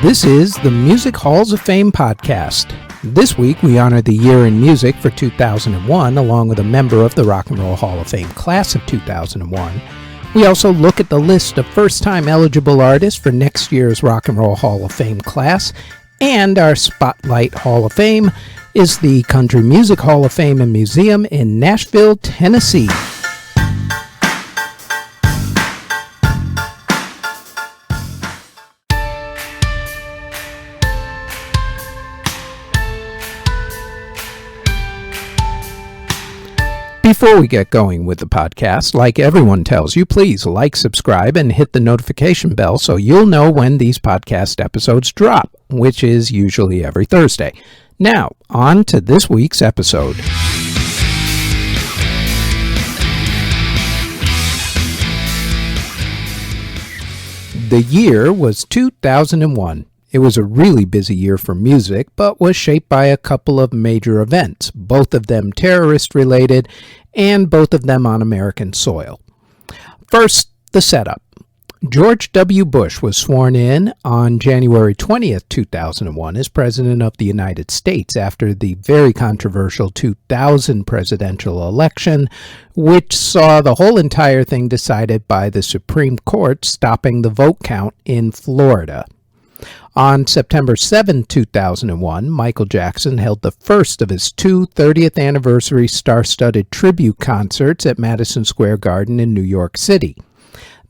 This is the Music Halls of Fame podcast. This week we honor the year in music for 2001 along with a member of the Rock and Roll Hall of Fame class of 2001. We also look at the list of first-time eligible artists for next year's Rock and Roll Hall of Fame class, and our Spotlight Hall of Fame is the Country Music Hall of Fame and Museum in Nashville, Tennessee. Before we get going with the podcast, like everyone tells you, please like, subscribe, and hit the notification bell so you'll know when these podcast episodes drop, which is usually every Thursday. Now, on to this week's episode. The year was 2001. It was a really busy year for music, but was shaped by a couple of major events, both of them terrorist-related, and both of them on American soil. First, the setup. George W. Bush was sworn in on January 20th, 2001 as President of the United States after the very controversial 2000 presidential election, which saw the whole entire thing decided by the Supreme Court stopping the vote count in Florida. On September 7, 2001, Michael Jackson held the first of his two 30th anniversary star-studded tribute concerts at Madison Square Garden in New York City.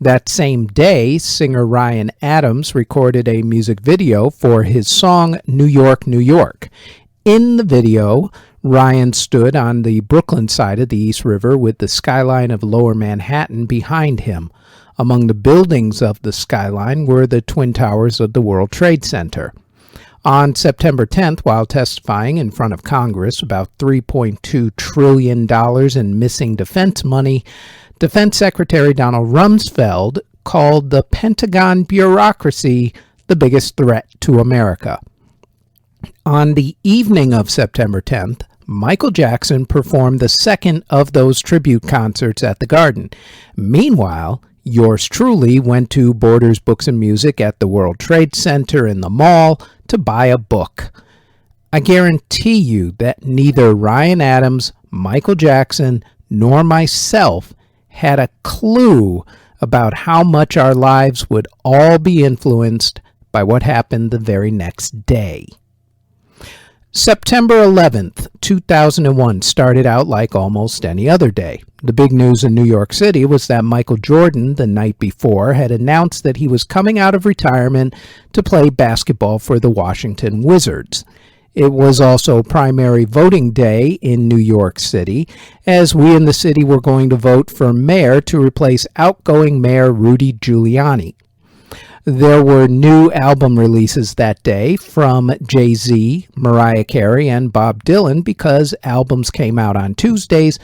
That same day, singer Ryan Adams recorded a music video for his song New York, New York. In the video, Ryan stood on the Brooklyn side of the East River with the skyline of Lower Manhattan behind him. Among the buildings of the skyline were the Twin Towers of the World Trade Center. On September 10th, while testifying in front of Congress about $3.2 trillion in missing defense money, Defense Secretary Donald Rumsfeld called the Pentagon bureaucracy the biggest threat to America. On the evening of September 10th, Michael Jackson performed the second of those tribute concerts at the Garden. Meanwhile, yours truly went to Borders Books and Music at the World Trade Center in the mall to buy a book. I guarantee you that neither Ryan Adams, Michael Jackson, nor myself had a clue about how much our lives would all be influenced by what happened the very next day. September 11th, 2001 started out like almost any other day. The big news in New York City was that Michael Jordan, the night before, had announced that he was coming out of retirement to play basketball for the Washington Wizards. It was also primary voting day in New York City, as we in the city were going to vote for mayor to replace outgoing Mayor Rudy Giuliani. There were new album releases that day from Jay-Z, Mariah Carey, and Bob Dylan because albums came out on Tuesdays,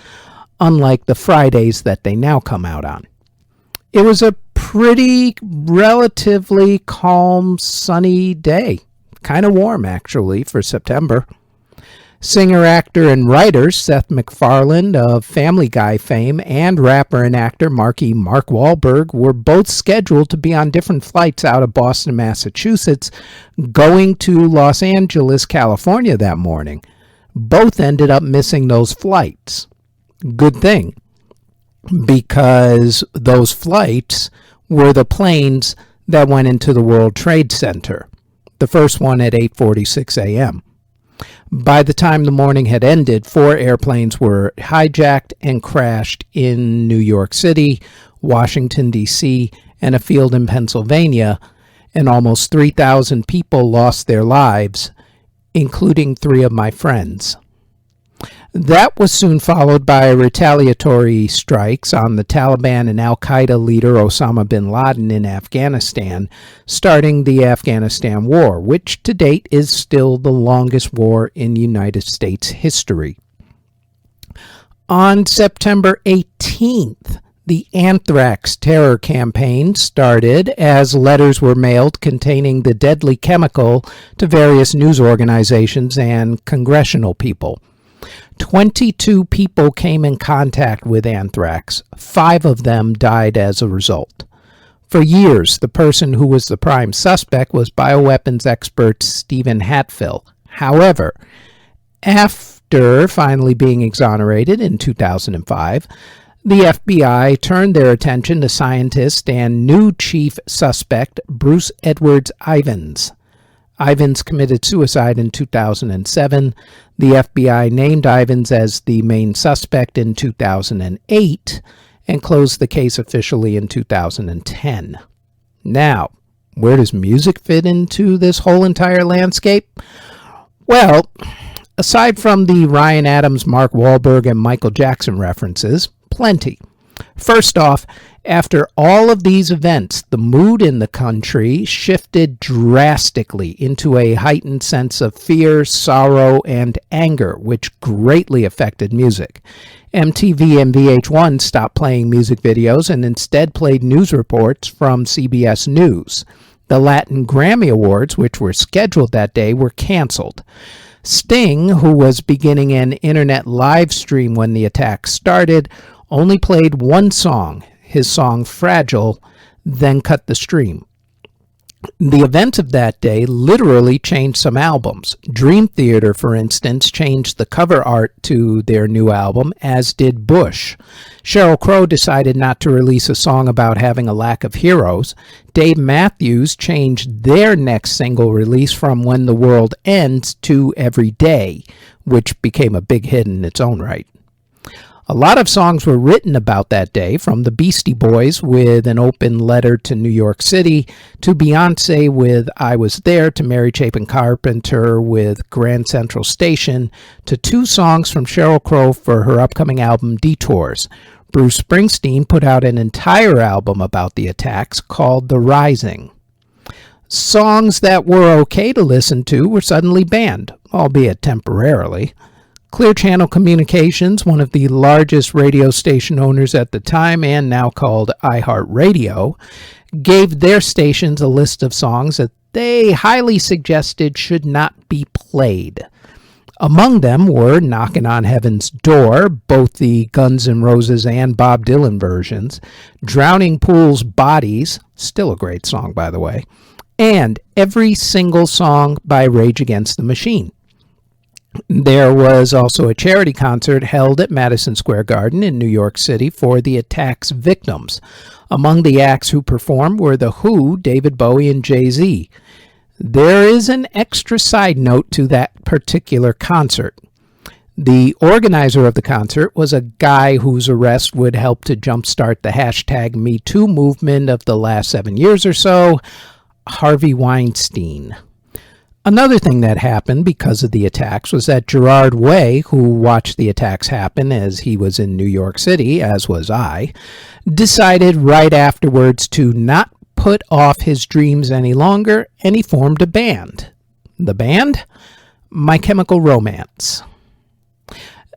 unlike the Fridays that they now come out on. It was a pretty relatively calm, sunny day. Kind of warm, actually, for September. Singer, actor, and writer Seth MacFarlane of Family Guy fame and rapper and actor Marky Mark Wahlberg were both scheduled to be on different flights out of Boston, Massachusetts, going to Los Angeles, California that morning. Both ended up missing those flights. Good thing, because those flights were the planes that went into the World Trade Center, the first one at 8:46 a.m. By the time the morning had ended, 4 airplanes were hijacked and crashed in New York City, Washington, D.C., and a field in Pennsylvania, and almost 3,000 people lost their lives, including 3 of my friends. That was soon followed by retaliatory strikes on the Taliban and al-Qaeda leader Osama bin Laden in Afghanistan, starting the Afghanistan War, which to date is still the longest war in United States history. On September 18th, the anthrax terror campaign started as letters were mailed containing the deadly chemical to various news organizations and congressional people. 22 people came in contact with anthrax. 5 of them died as a result. For years, the person who was the prime suspect was bioweapons expert Stephen Hatfill. However, after finally being exonerated in 2005, the FBI turned their attention to scientist and new chief suspect Bruce Edwards Ivins. Ivins committed suicide in 2007. The FBI named Ivins as the main suspect in 2008 and closed the case officially in 2010. Now, where does music fit into this whole entire landscape? Well, aside from the Ryan Adams, Mark Wahlberg, and Michael Jackson references, plenty. First off, after all of these events, the mood in the country shifted drastically into a heightened sense of fear, sorrow, and anger, which greatly affected music. MTV and VH1 stopped playing music videos and instead played news reports from CBS News. The Latin Grammy Awards, which were scheduled that day, were canceled. Sting, who was beginning an internet live stream when the attack started, only played one song, his song Fragile, then cut the stream. The events of that day literally changed some albums. Dream Theater, for instance, changed the cover art to their new album, as did Bush. Sheryl Crow decided not to release a song about having a lack of heroes. Dave Matthews changed their next single release from When the World Ends to Every Day, which became a big hit in its own right. A lot of songs were written about that day, from the Beastie Boys with An Open Letter to New York City, to Beyonce with I Was There, to Mary Chapin Carpenter with Grand Central Station, to two songs from Sheryl Crow for her upcoming album Detours. Bruce Springsteen put out an entire album about the attacks called The Rising. Songs that were okay to listen to were suddenly banned, albeit temporarily. Clear Channel Communications, one of the largest radio station owners at the time and now called iHeartRadio, gave their stations a list of songs that they highly suggested should not be played. Among them were Knockin' on Heaven's Door, both the Guns N' Roses and Bob Dylan versions, Drowning Pool's Bodies, still a great song by the way, and every single song by Rage Against the Machine. There was also a charity concert held at Madison Square Garden in New York City for the attack's victims. Among the acts who performed were The Who, David Bowie, and Jay-Z. There is an extra side note to that particular concert. The organizer of the concert was a guy whose arrest would help to jumpstart the hashtag #MeToo movement of the last 7 years or so, Harvey Weinstein. Another thing that happened because of the attacks was that Gerard Way, who watched the attacks happen as he was in New York City, as was I, decided right afterwards to not put off his dreams any longer, and he formed a band. The band? My Chemical Romance.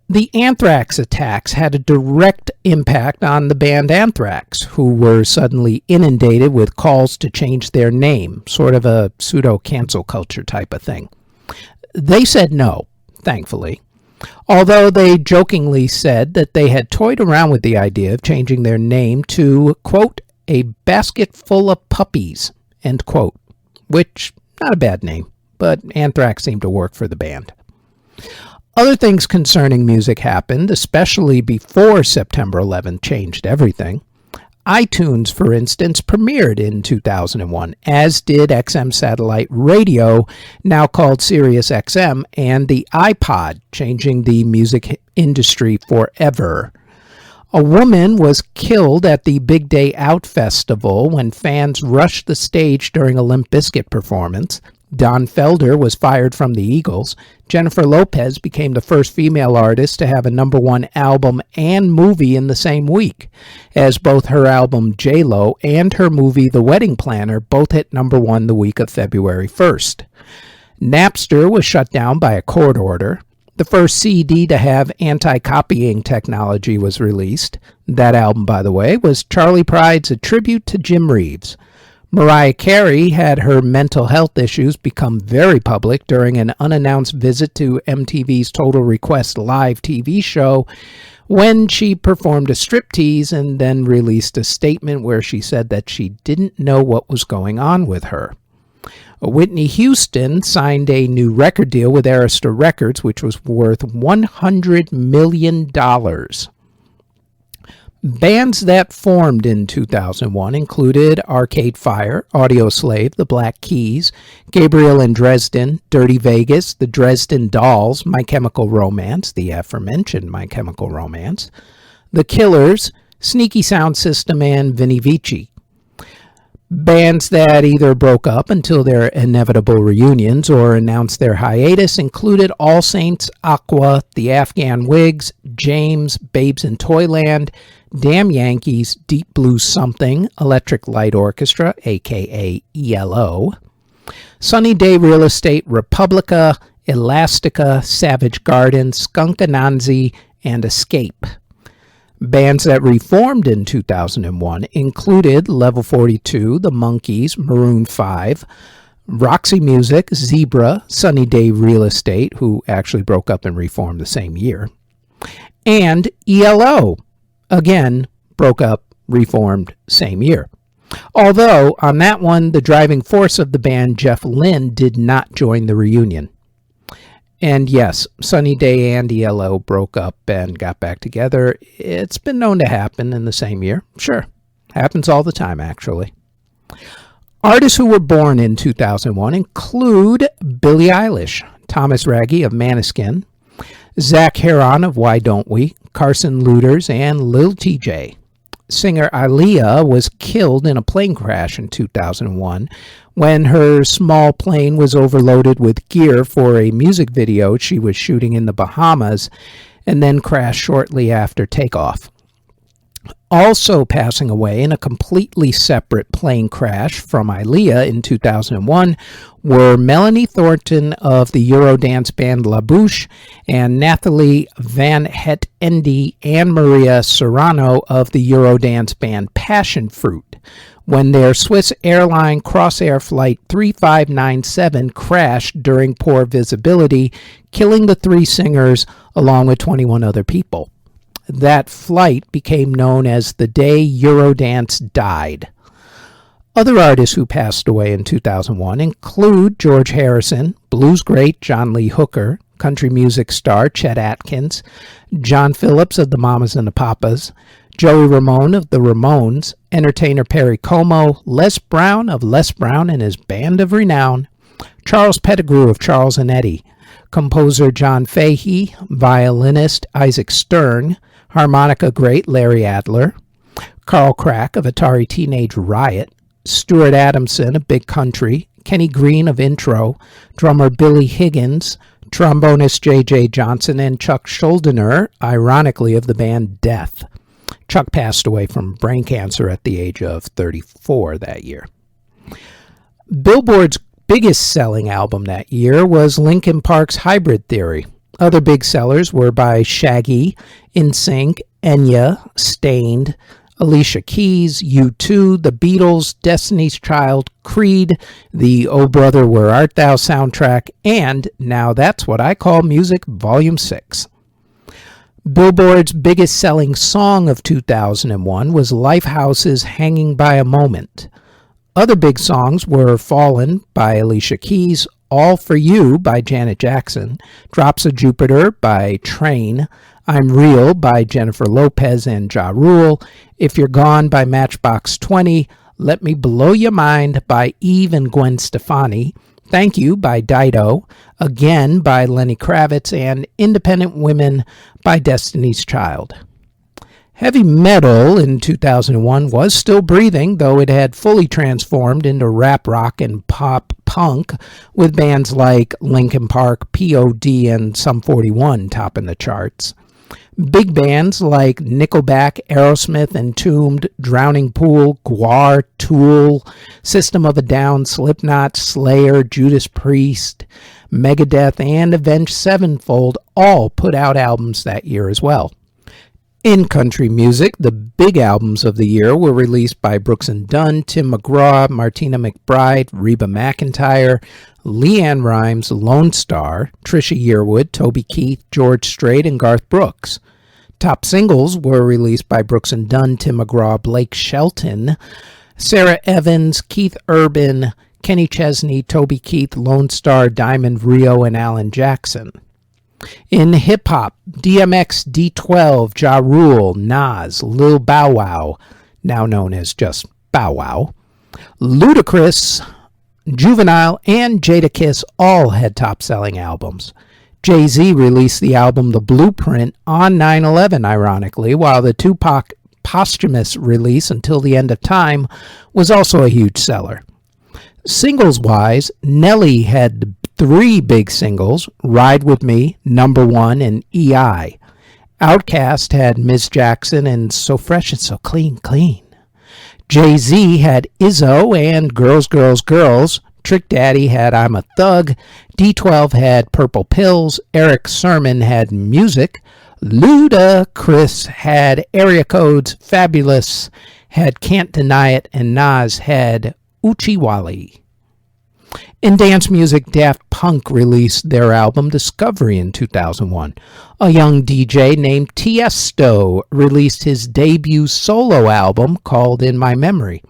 The Anthrax attacks had a direct impact on the band Anthrax, who were suddenly inundated with calls to change their name, sort of a pseudo-cancel culture type of thing. They said no, thankfully, although they jokingly said that they had toyed around with the idea of changing their name to, quote, a basket full of puppies, end quote, which, not a bad name, but Anthrax seemed to work for the band. Other things concerning music happened, especially before September 11th changed everything. iTunes, for instance, premiered in 2001, as did XM satellite radio, now called Sirius XM, and the iPod, changing the music industry forever. A woman was killed at the Big Day Out festival when fans rushed the stage during a Limp Bizkit performance. Don Felder was fired from the Eagles. Jennifer Lopez became the first female artist to have a #1 album and movie in the same week, as both her album J-Lo and her movie The Wedding Planner both hit #1 the week of February 1st. Napster was shut down by a court order. The first CD to have anti-copying technology was released. That album, by the way, was Charlie Pride's A Tribute to Jim Reeves. Mariah Carey had her mental health issues become very public during an unannounced visit to MTV's Total Request live TV show, when she performed a striptease and then released a statement where she said that she didn't know what was going on with her. Whitney Houston signed a new record deal with Arista Records, which was worth $100 million. Bands that formed in 2001 included Arcade Fire, Audioslave, The Black Keys, Gabriel and Dresden, Dirty Vegas, The Dresden Dolls, My Chemical Romance, the aforementioned My Chemical Romance, The Killers, Sneaky Sound System, and Vinnie Vici. Bands that either broke up until their inevitable reunions or announced their hiatus included All Saints, Aqua, The Afghan Whigs, James, Babes in Toyland, Damn Yankees, Deep Blue Something, Electric Light Orchestra, aka ELO, Sunny Day Real Estate, Republica, Elastica, Savage Garden, Skunk Anansi, and Escape. Bands that reformed in 2001 included Level 42, The Monkees, Maroon 5, Roxy Music, Zebra, Sunny Day Real Estate, who actually broke up and reformed the same year, and ELO, again, broke up, reformed, same year. Although, on that one, the driving force of the band, Jeff Lynne, did not join the reunion. And yes, Sunny Day and ELO broke up and got back together. It's been known to happen in the same year. Sure, happens all the time, actually. Artists who were born in 2001 include Billie Eilish, Thomas Raggi of Maneskin, Zach Heron of Why Don't We, Carson Looters, and Lil TJ. Singer Aaliyah was killed in a plane crash in 2001 when her small plane was overloaded with gear for a music video she was shooting in the Bahamas and then crashed shortly after takeoff. Also passing away in a completely separate plane crash from Aaliyah in 2001 were Melanie Thornton of the Eurodance band La Bouche and Nathalie Van Het Ende and Maria Serrano of the Eurodance band Passion Fruit when their Swiss airline Crossair Flight 3597 crashed during poor visibility, killing the three singers along with 21 other people. That flight became known as the day Eurodance died. Other artists who passed away in 2001 include George Harrison, blues great John Lee Hooker, country music star Chet Atkins, John Phillips of the Mamas and the Papas, Joey Ramone of the Ramones, entertainer Perry Como, Les Brown of Les Brown and his Band of Renown, Charles Pettigrew of Charles and Eddie, composer John Fahey, violinist Isaac Stern, harmonica great Larry Adler, Carl Crack of Atari Teenage Riot, Stuart Adamson of Big Country, Kenny Green of Intro, drummer Billy Higgins, trombonist J.J. Johnson, and Chuck Schuldiner, ironically of the band Death. Chuck passed away from brain cancer at the age of 34 that year. Billboard's biggest selling album that year was Linkin Park's Hybrid Theory. Other big sellers were by Shaggy, NSYNC, Enya, Stained, Alicia Keys, U2, The Beatles, Destiny's Child, Creed, the Oh Brother Where Art Thou soundtrack, and Now That's What I Call Music Volume 6. Billboard's biggest selling song of 2001 was Lifehouse's Hanging by a Moment. Other big songs were Fallen by Alicia Keys, All For You by Janet Jackson, Drops of Jupiter by Train, I'm Real by Jennifer Lopez and Ja Rule, If You're Gone by Matchbox 20, Let Me Blow Your Mind by Eve and Gwen Stefani, Thank You by Dido, Again by Lenny Kravitz, and Independent Women by Destiny's Child. Heavy metal in 2001 was still breathing, though it had fully transformed into rap rock and pop punk, with bands like Linkin Park, P.O.D., and Sum 41 topping the charts. Big bands like Nickelback, Aerosmith, Entombed, Drowning Pool, Gwar, Tool, System of a Down, Slipknot, Slayer, Judas Priest, Megadeth, and Avenged Sevenfold all put out albums that year as well. In country music, the big albums of the year were released by Brooks and Dunn, Tim McGraw, Martina McBride, Reba McEntire, LeAnn Rimes, Lone Star, Trisha Yearwood, Toby Keith, George Strait, and Garth Brooks. Top singles were released by Brooks and Dunn, Tim McGraw, Blake Shelton, Sarah Evans, Keith Urban, Kenny Chesney, Toby Keith, Lone Star, Diamond Rio, and Alan Jackson. In hip-hop, DMX, D12, Ja Rule, Nas, Lil Bow Wow, now known as just Bow Wow, Ludacris, Juvenile, and Jadakiss all had top-selling albums. Jay-Z released the album The Blueprint on 9/11, ironically, while the Tupac posthumous release Until the End of Time was also a huge seller. Singles-wise, Nelly had 3 big singles, Ride With Me, Number One, and EI. Outkast had Miss Jackson and So Fresh and So Clean, Clean. Jay-Z had Izzo and Girls, Girls, Girls. Trick Daddy had I'm a Thug. D12 had Purple Pills. Eric Sermon had Music. Ludacris had Area Codes. Fabulous had Can't Deny It. And Nas had Uchiwali. In dance music, Daft Punk released their album Discovery in 2001. A young DJ named Tiesto released his debut solo album called In My Memory.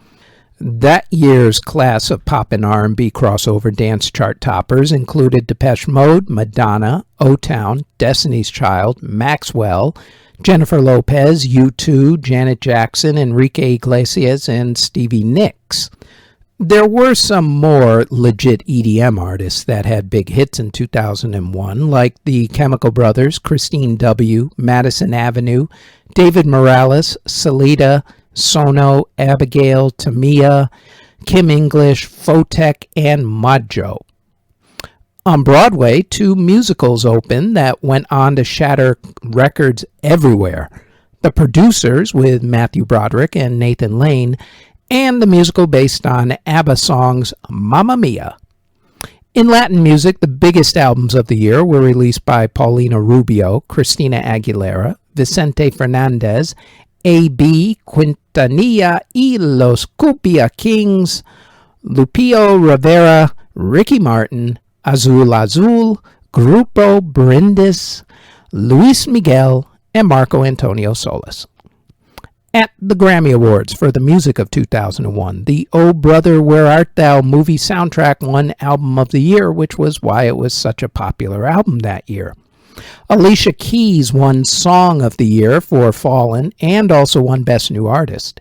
That year's class of pop and R&B crossover dance chart toppers included Depeche Mode, Madonna, O-Town, Destiny's Child, Maxwell, Jennifer Lopez, U2, Janet Jackson, Enrique Iglesias, and Stevie Nicks. There were some more legit EDM artists that had big hits in 2001, like the Chemical Brothers, Christine W., Madison Avenue, David Morales, Salida, Sono, Abigail, Tamia, Kim English, Photek, and Majo. On Broadway, 2 musicals opened that went on to shatter records everywhere. The Producers with Matthew Broderick and Nathan Lane, and the musical based on ABBA songs Mamma Mia. In Latin music, the biggest albums of the year were released by Paulina Rubio, Christina Aguilera, Vicente Fernandez, A.B., Quintanilla y Los Cumbia Kings, Lupillo Rivera, Ricky Martin, Azul Azul, Grupo Brindis, Luis Miguel, and Marco Antonio Solis. At the Grammy Awards for the music of 2001, the Oh Brother, Where Art Thou movie soundtrack won Album of the Year, which was why it was such a popular album that year. Alicia Keys won Song of the Year for Fallen and also won Best New Artist.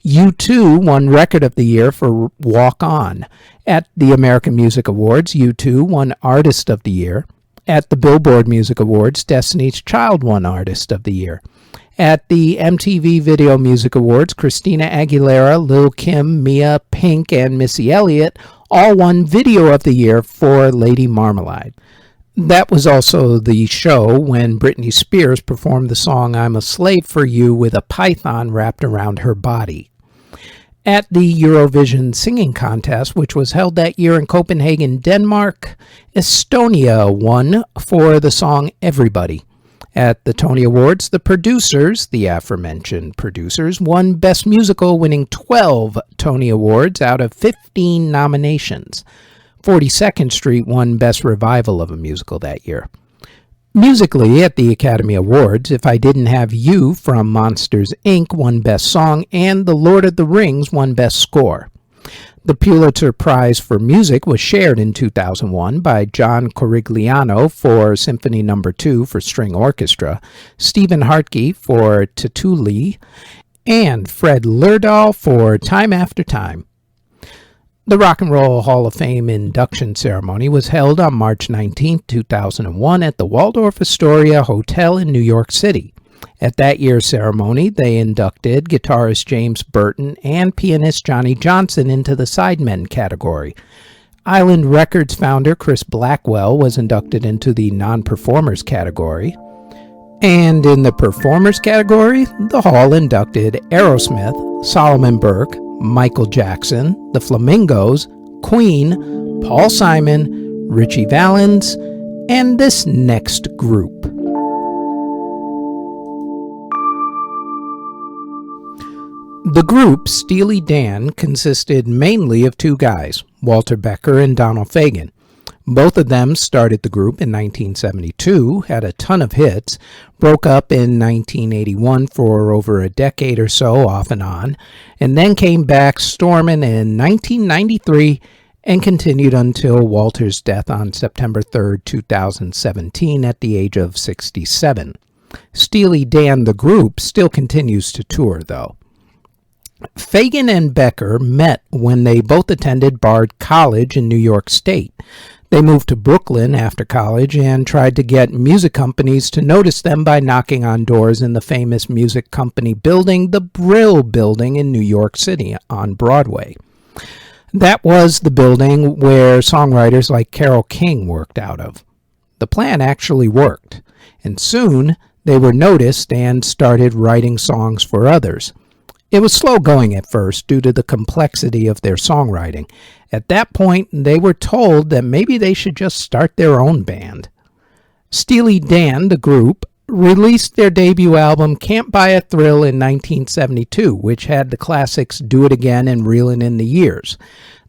U2 won Record of the Year for Walk On. At the American Music Awards, U2 won Artist of the Year. At the Billboard Music Awards, Destiny's Child won Artist of the Year. At the MTV Video Music Awards, Christina Aguilera, Lil' Kim, Mia, Pink, and Missy Elliott all won Video of the Year for Lady Marmalade. That was also the show when Britney Spears performed the song I'm a Slave for You with a python wrapped around her body. At the Eurovision Singing Contest, which was held that year in Copenhagen, Denmark, Estonia won for the song Everybody. At the Tony Awards, the Producers, the aforementioned Producers, won Best Musical, winning 12 Tony Awards out of 15 nominations. 42nd Street won Best Revival of a Musical that year. Musically, at the Academy Awards, If I Didn't Have You from Monsters, Inc. won Best Song, and The Lord of the Rings won Best Score. The Pulitzer Prize for Music was shared in 2001 by John Corigliano for Symphony No. 2 for String Orchestra, Stephen Hartke for Tatuli, and Fred Lerdahl for Time After Time. The Rock and Roll Hall of Fame induction ceremony was held on March 19, 2001 at the Waldorf Astoria Hotel in New York City. At that year's ceremony, they inducted guitarist James Burton and pianist Johnny Johnson into the Sidemen category. Island Records founder Chris Blackwell was inducted into the non-performers category. And in the performers category, the Hall inducted Aerosmith, Solomon Burke, Michael Jackson, the Flamingos, Queen, Paul Simon, Richie Valens, and this next group. The group, Steely Dan, consisted mainly of 2 guys, Walter Becker and Donald Fagen. Both of them started the group in 1972, had a ton of hits, broke up in 1981 for over a decade or so, off and on, and then came back storming in 1993 and continued until Walter's death on September 3rd, 2017 at the age of 67. Steely Dan, the group, still continues to tour, though. Fagen and Becker met when they both attended Bard College in New York State. They moved to Brooklyn after college and tried to get music companies to notice them by knocking on doors in the famous music company building, the Brill Building in New York City on Broadway. That was the building where songwriters like Carole King worked out of. The plan actually worked, and soon they were noticed and started writing songs for others. It was slow going at first due to the complexity of their songwriting. At that point, they were told that maybe they should just start their own band. Steely Dan, the group, released their debut album Can't Buy a Thrill in 1972, which had the classics Do It Again and Reelin' in the Years.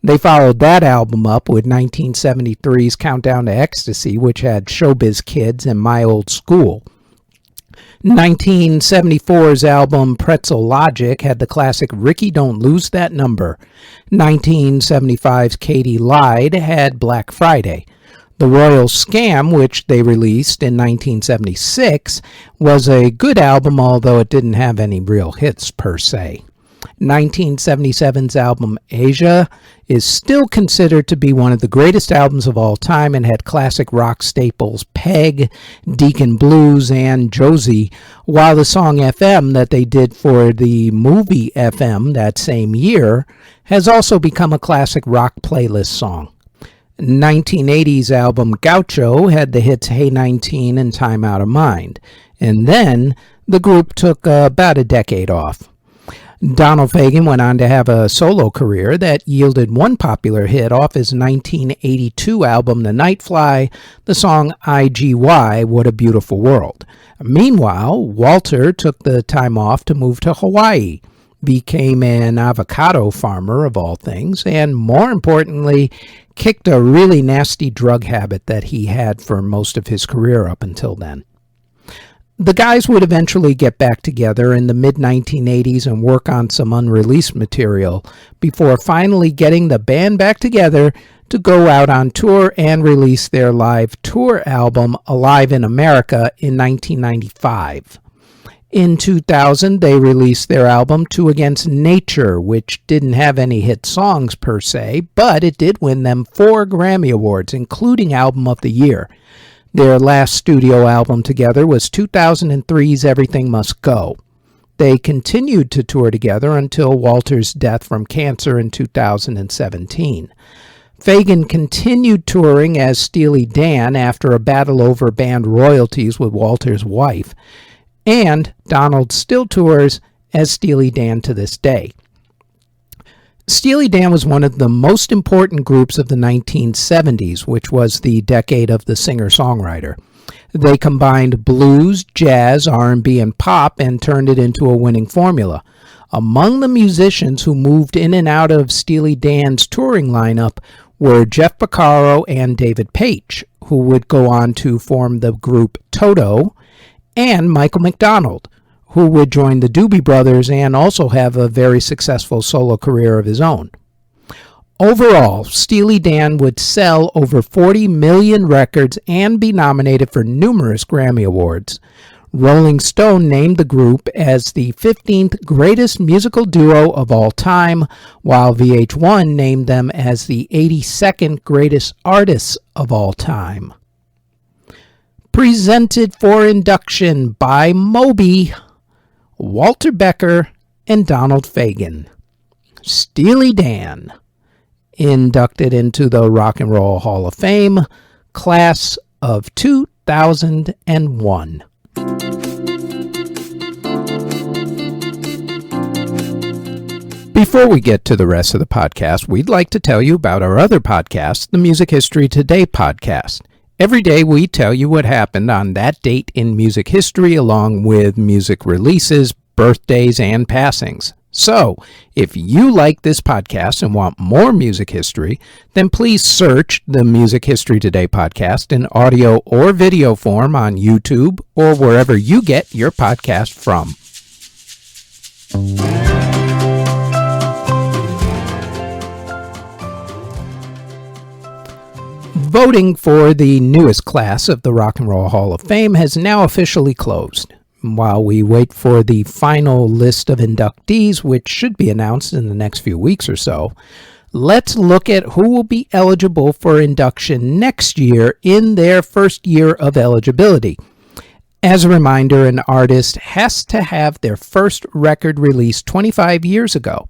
They followed that album up with 1973's Countdown to Ecstasy, which had Showbiz Kids and My Old School. 1974's album Pretzel Logic had the classic Ricky Don't Lose That Number. 1975's Katie Lied had Black Friday. The Royal Scam, which they released in 1976, was a good album, although it didn't have any real hits per se. 1977's album Asia is still considered to be one of the greatest albums of all time and had classic rock staples Peg, Deacon Blues, and Josie, while the song FM that they did for the movie FM that same year has also become a classic rock playlist song. 1980's album Gaucho had the hits Hey 19 and Time Out of Mind, and then the group took about a decade off. Donald Fagen went on to have a solo career that yielded one popular hit off his 1982 album The Nightfly, the song IGY, What a Beautiful World. Meanwhile, Walter took the time off to move to Hawaii, became an avocado farmer of all things, and more importantly, kicked a really nasty drug habit that he had for most of his career up until then. The guys would eventually get back together in the mid-1980s and work on some unreleased material before finally getting the band back together to go out on tour and release their live tour album Alive in America in 1995. In 2000, they released their album Two Against Nature, which didn't have any hit songs per se, but it did win them 4 Grammy Awards, including Album of the Year. Their last studio album together was 2003's Everything Must Go. They continued to tour together until Walter's death from cancer in 2017. Fagen continued touring as Steely Dan after a battle over band royalties with Walter's wife, and Donald still tours as Steely Dan to this day. Steely Dan was one of the most important groups of the 1970s, which was the decade of the singer-songwriter. They combined blues, jazz, R&B, and pop and turned it into a winning formula. Among the musicians who moved in and out of Steely Dan's touring lineup were Jeff Porcaro and David Paich, who would go on to form the group Toto, and Michael McDonald, who would join the Doobie Brothers and also have a very successful solo career of his own. Overall, Steely Dan would sell over 40 million records and be nominated for numerous Grammy Awards. Rolling Stone named the group as the 15th greatest musical duo of all time, while VH1 named them as the 82nd greatest artists of all time. Presented for induction by Moby, Walter Becker, and Donald Fagen. Steely Dan, inducted into the Rock and Roll Hall of Fame, class of 2001. Before we get to the rest of the podcast, we'd like to tell you about our other podcast, the Music History Today podcast. Every day we tell you what happened on that date in music history, along with music releases, birthdays, and passings. So, if you like this podcast and want more music history, then please search the Music History Today podcast in audio or video form on YouTube or wherever you get your podcast from. Voting for the newest class of the Rock and Roll Hall of Fame has now officially closed. While we wait for the final list of inductees, which should be announced in the next few weeks or so, let's look at who will be eligible for induction next year in their first year of eligibility. As a reminder, an artist has to have their first record released 25 years ago.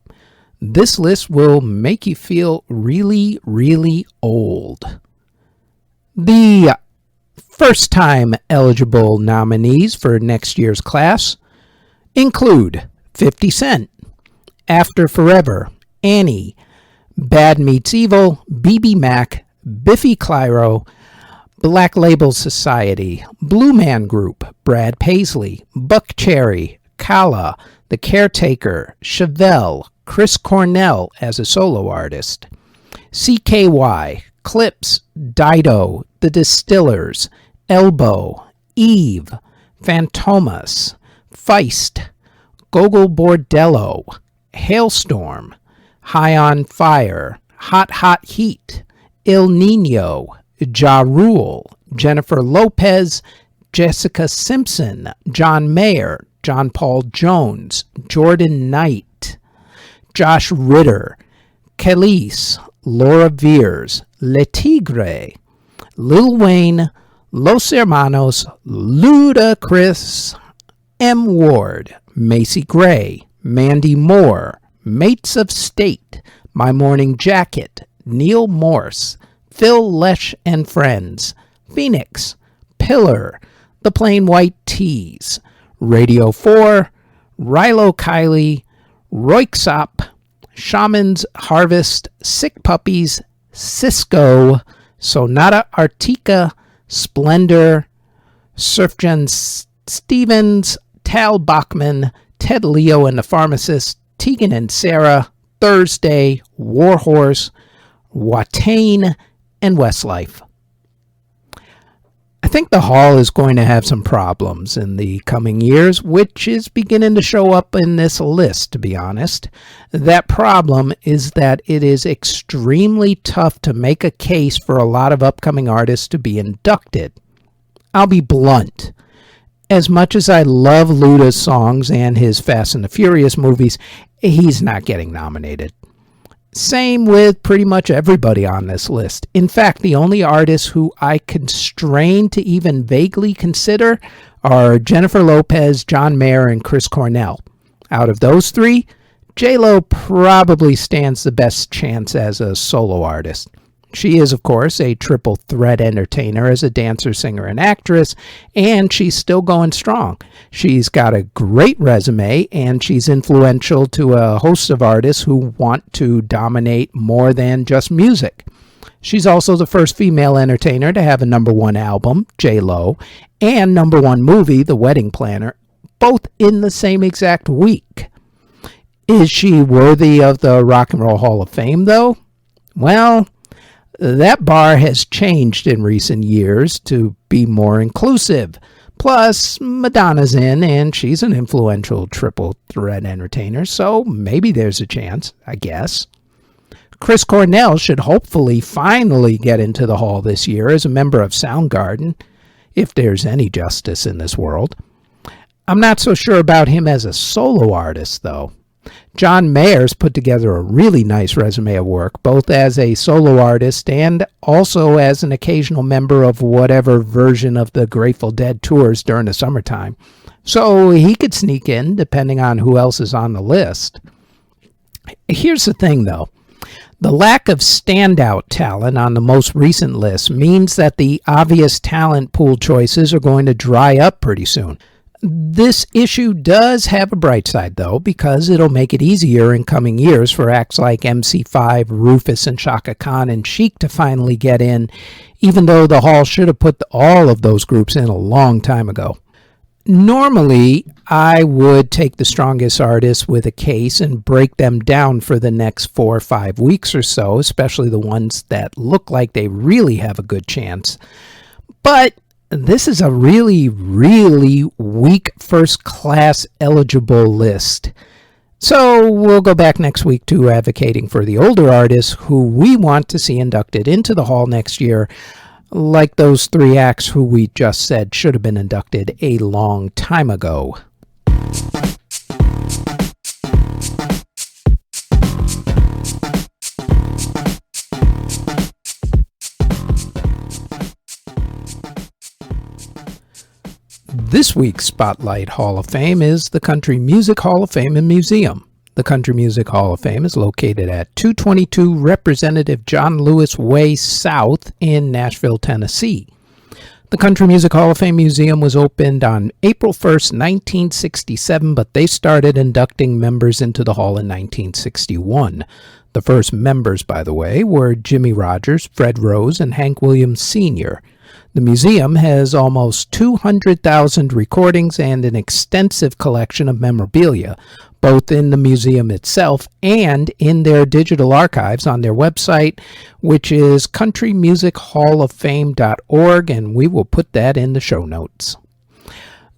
This list will make you feel really, really old. The first-time eligible nominees for next year's class include 50 Cent, After Forever, Annie, Bad Meets Evil, BB Mac, Biffy Clyro, Black Label Society, Blue Man Group, Brad Paisley, Buck Cherry, Kala, The Caretaker, Chevelle, Chris Cornell as a solo artist, CKY, Clips, Dido, The Distillers, Elbow, Eve, Fantomas, Feist, Gogol Bordello, Hailstorm, High on Fire, Hot Hot Heat, Il Nino, Ja Rule, Jennifer Lopez, Jessica Simpson, John Mayer, John Paul Jones, Jordan Knight, Josh Ritter, Khalees, Laura Veers, Le Tigre, Lil Wayne, Los Hermanos, Ludacris, M. Ward, Macy Gray, Mandy Moore, Mates of State, My Morning Jacket, Neil Morse, Phil Lesh and Friends, Phoenix, Pillar, The Plain White Tees, Radio 4, Rilo Kiley, Royksop, Shaman's Harvest, Sick Puppies, Cisco, Sonata Arctica, Splendor, Surfjan Stevens, Tal Bachman, Ted Leo and the Pharmacist, Tegan and Sarah, Thursday, Warhorse, Watain, and Westlife. I think the Hall is going to have some problems in the coming years, which is beginning to show up in this list, to be honest. That problem is that it is extremely tough to make a case for a lot of upcoming artists to be inducted. I'll be blunt. As much as I love Luda's songs and his Fast and the Furious movies, he's not getting nominated. Same with pretty much everybody on this list. In fact, the only artists who I constrain to even vaguely consider are Jennifer Lopez, John Mayer, and Chris Cornell. Out of those three, J-Lo probably stands the best chance as a solo artist. She is, of course, a triple threat entertainer as a dancer, singer, and actress, and she's still going strong. She's got a great resume, and she's influential to a host of artists who want to dominate more than just music. She's also the first female entertainer to have a #1 album, J-Lo, and #1 movie, The Wedding Planner, both in the same exact week. Is she worthy of the Rock and Roll Hall of Fame, though? Well, that bar has changed in recent years to be more inclusive. Plus, Madonna's in, and she's an influential triple threat entertainer, so maybe there's a chance, I guess. Chris Cornell should hopefully finally get into the Hall this year as a member of Soundgarden, if there's any justice in this world. I'm not so sure about him as a solo artist, though. John Mayer's put together a really nice resume of work, both as a solo artist and also as an occasional member of whatever version of the Grateful Dead tours during the summertime. So he could sneak in, depending on who else is on the list. Here's the thing, though. The lack of standout talent on the most recent list means that the obvious talent pool choices are going to dry up pretty soon. This issue does have a bright side, though, because it'll make it easier in coming years for acts like MC5, Rufus, and Chaka Khan and Chic to finally get in, even though the Hall should have put all of those groups in a long time ago. Normally, I would take the strongest artists with a case and break them down for the next 4 or 5 weeks or so, especially the ones that look like they really have a good chance. But this is a really, really weak first-class eligible list. So we'll go back next week to advocating for the older artists who we want to see inducted into the Hall next year, like those 3 acts who we just said should have been inducted a long time ago. This week's Spotlight Hall of Fame is the Country Music Hall of Fame and Museum. The Country Music Hall of Fame is located at 222 Representative John Lewis Way South in Nashville, Tennessee. The Country Music Hall of Fame Museum was opened on April 1st, 1967, but they started inducting members into the hall in 1961. The first members, by the way, were Jimmy Rogers, Fred Rose, and Hank Williams Sr. The museum has almost 200,000 recordings and an extensive collection of memorabilia, both in the museum itself and in their digital archives on their website, which is countrymusichall-of-fame.org, and we will put that in the show notes.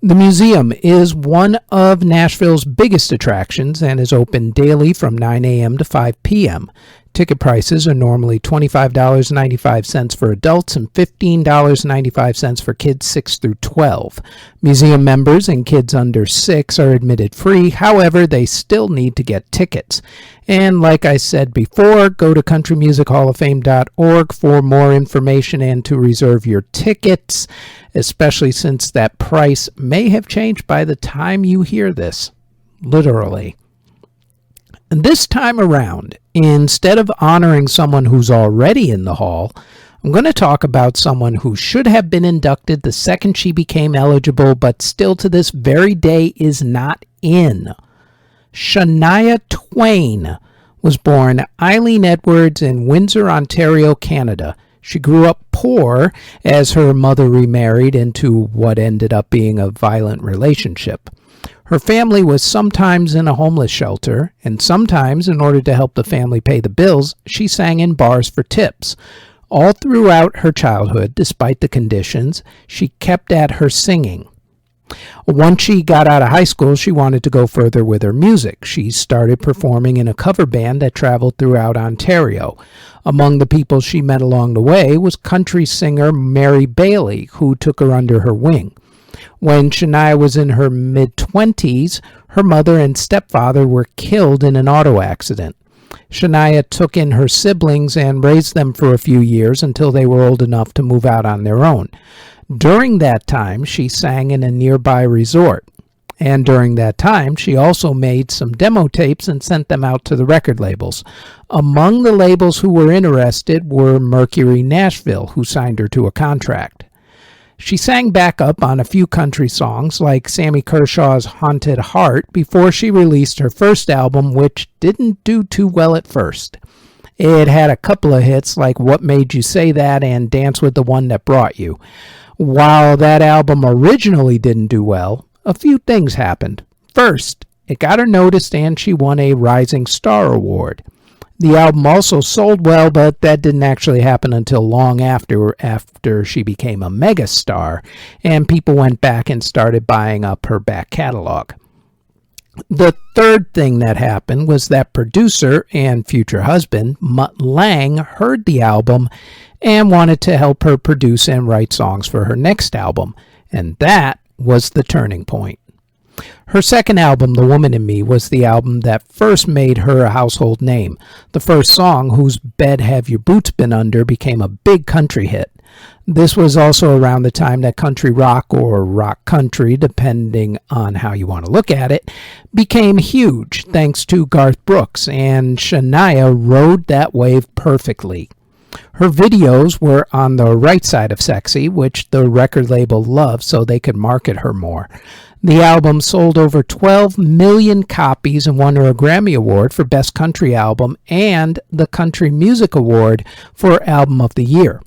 The museum is one of Nashville's biggest attractions and is open daily from 9 a.m. to 5 p.m. Ticket prices are normally $25.95 for adults and $15.95 for kids 6 through 12. Museum members and kids under 6 are admitted free. However, they still need to get tickets. And like I said before, go to countrymusichall-of-fame.org for more information and to reserve your tickets, especially since that price may have changed by the time you hear this. Literally. And this time around, instead of honoring someone who's already in the hall, I'm going to talk about someone who should have been inducted the second she became eligible, but still to this very day is not in. Shania Twain was born Eileen Edwards in Windsor, Ontario, Canada. She grew up poor as her mother remarried into what ended up being a violent relationship. Her family was sometimes in a homeless shelter, and sometimes, in order to help the family pay the bills, she sang in bars for tips. All throughout her childhood, despite the conditions, she kept at her singing. Once she got out of high school, she wanted to go further with her music. She started performing in a cover band that traveled throughout Ontario. Among the people she met along the way was country singer Mary Bailey, who took her under her wing. When Shania was in her mid-20s, her mother and stepfather were killed in an auto accident. Shania took in her siblings and raised them for a few years until they were old enough to move out on their own. During that time, she sang in a nearby resort. And during that time, she also made some demo tapes and sent them out to the record labels. Among the labels who were interested were Mercury Nashville, who signed her to a contract. She sang backup on a few country songs like Sammy Kershaw's Haunted Heart before she released her first album, which didn't do too well at first. It had a couple of hits like What Made You Say That and Dance with the One That Brought You. While that album originally didn't do well, a few things happened. First, it got her noticed and she won a Rising Star Award. The album also sold well, but that didn't actually happen until long after she became a megastar, and people went back and started buying up her back catalog. The third thing that happened was that producer and future husband, Mutt Lange, heard the album and wanted to help her produce and write songs for her next album, and that was the turning point. Her second album, The Woman in Me, was the album that first made her a household name. The first song, Whose Bed Have Your Boots Been Under, became a big country hit. This was also around the time that country rock, or rock country, depending on how you want to look at it, became huge thanks to Garth Brooks, and Shania rode that wave perfectly. Her videos were on the right side of sexy, which the record label loved so they could market her more. The album sold over 12 million copies and won her a Grammy Award for Best Country Album and the Country Music Award for Album of the Year.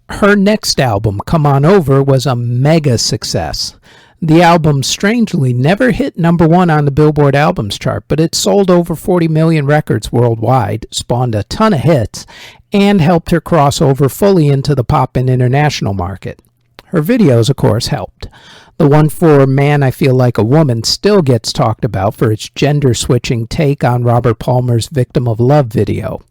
Her next album, Come On Over, was a mega success. The album strangely never hit number one on the Billboard Albums chart, but it sold over 40 million records worldwide, spawned a ton of hits, and helped her cross over fully into the pop and international market. Her videos, of course, helped. The one for Man, I Feel Like a Woman still gets talked about for its gender-switching take on Robert Palmer's Victim of Love video.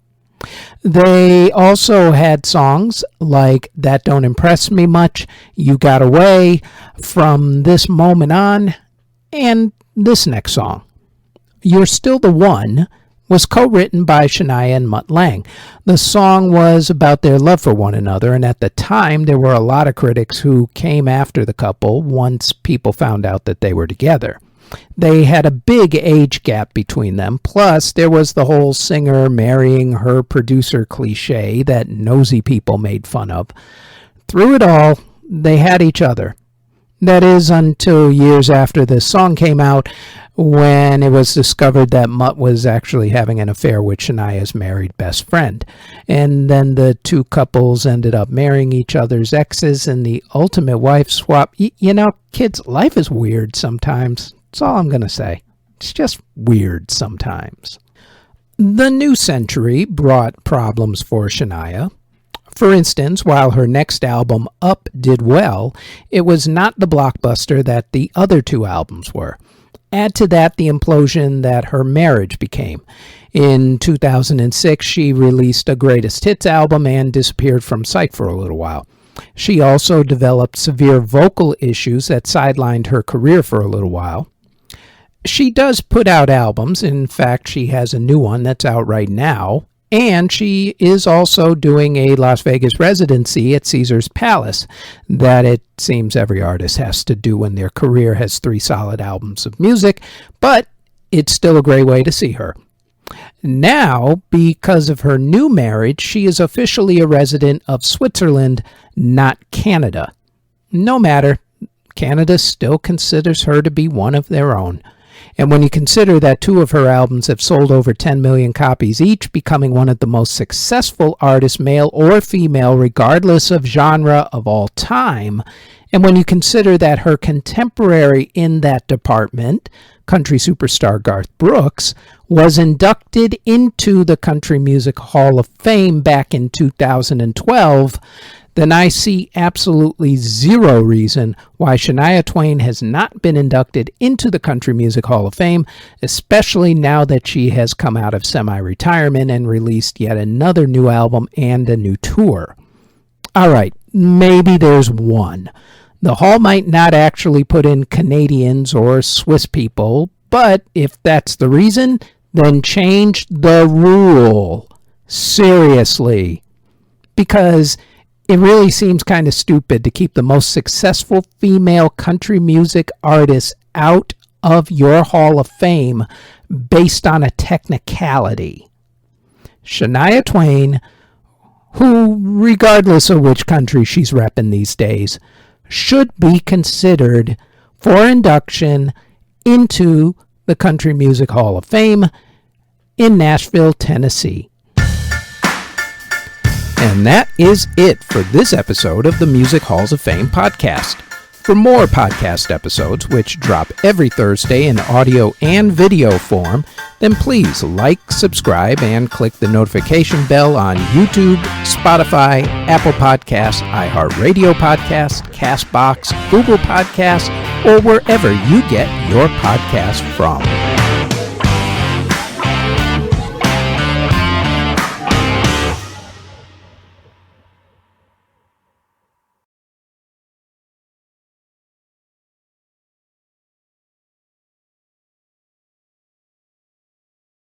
They also had songs like That Don't Impress Me Much, You Got Away, From This Moment On, and this next song, You're Still the One, was co-written by Shania and Mutt Lange. The song was about their love for one another, and at the time there were a lot of critics who came after the couple once people found out that they were together. They had a big age gap between them, plus there was the whole singer marrying her producer cliche that nosy people made fun of. Through it all, they had each other. That is, until years after this song came out, when it was discovered that Mutt was actually having an affair with Shania's married best friend. And then the two couples ended up marrying each other's exes in the ultimate wife swap. You know, kids, life is weird sometimes. That's all I'm going to say. It's just weird sometimes. The new century brought problems for Shania. For instance, while her next album, Up, did well, it was not the blockbuster that the other two albums were. Add to that the implosion that her marriage became. In 2006, she released a greatest hits album and disappeared from sight for a little while. She also developed severe vocal issues that sidelined her career for a little while. She does put out albums. In fact, she has a new one that's out right now. And she is also doing a Las Vegas residency at Caesar's Palace that it seems every artist has to do when their career has 3 solid albums of music, but it's still a great way to see her. Now, because of her new marriage, she is officially a resident of Switzerland, not Canada. No matter, Canada still considers her to be one of their own. And when you consider that 2 of her albums have sold over 10 million copies each, becoming one of the most successful artists, male or female, regardless of genre, of all time, and when you consider that her contemporary in that department, country superstar Garth Brooks, was inducted into the Country Music Hall of Fame back in 2012, then I see absolutely zero reason why Shania Twain has not been inducted into the Country Music Hall of Fame, especially now that she has come out of semi-retirement and released yet another new album and a new tour. All right, maybe there's one. The Hall might not actually put in Canadians or Swiss people, but if that's the reason, then change the rule. Seriously. Because it really seems kind of stupid to keep the most successful female country music artists out of your Hall of Fame based on a technicality. Shania Twain, who, regardless of which country she's repping these days, should be considered for induction into the Country Music Hall of Fame in Nashville, Tennessee. And that is it for this episode of the Music Halls of Fame podcast. For more podcast episodes, which drop every Thursday in audio and video form, then please like, subscribe, and click the notification bell on YouTube, Spotify, Apple Podcasts, iHeartRadio Podcasts, CastBox, Google Podcasts, or wherever you get your podcast from.